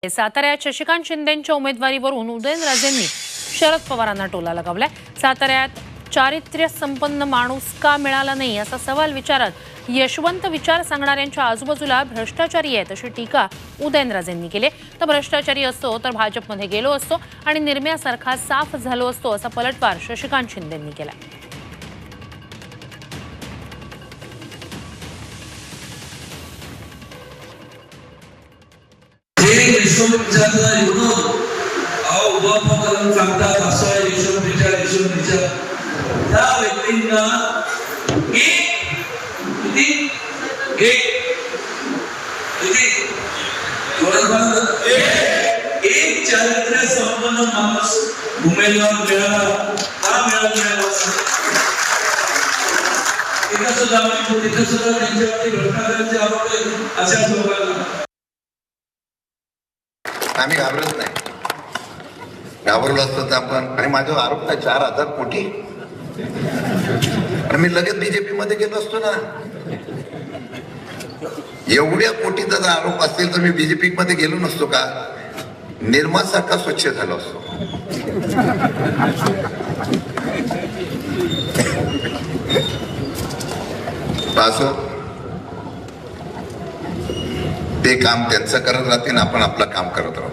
साताऱ्यात शशिकांत शिंदेंच्या उमेदवारीवरून उदयनराजेंनी शरद पवारांना टोला लगावलाय। साताऱ्यात चारित्र्य संपन्न माणूस का मिळाला नाही असा सवाल विचारत यशवंत विचार सांगणाऱ्यांच्या आजूबाजूला भ्रष्टाचारी आहेत अशी टीका उदयनराजेंनी केली। तर भ्रष्टाचारी असतो तर भाजपमध्ये गेलो असतो आणि निर्म्यासारखा साफ झालो असतो असा पलटवार शशिकांत शिंदेंनी केला। एक चारित्र्य संपन्न माणूस उमेदवार मिळाला हा मिळाला तिथं सुद्धा त्यांच्यावरती भ्रष्टाचाराचे आरोप आहेत। अशा लोकांना आम्ही घाबरत नाही, घाबरलो असतो तर आपण आणि माझ्यावर आरोप काय 4,000 कोटी आणि मी लगेच बीजेपी मध्ये गेलो असतो ना। एवढ्या कोटीचा जर आरोप असेल तर मी बीजेपी मध्ये गेलो नसतो का? निर्मासारखा स्वच्छ झालो असतो। असो ते काम त्यांचं करत राहतील, आपण आपलं काम करत राहू।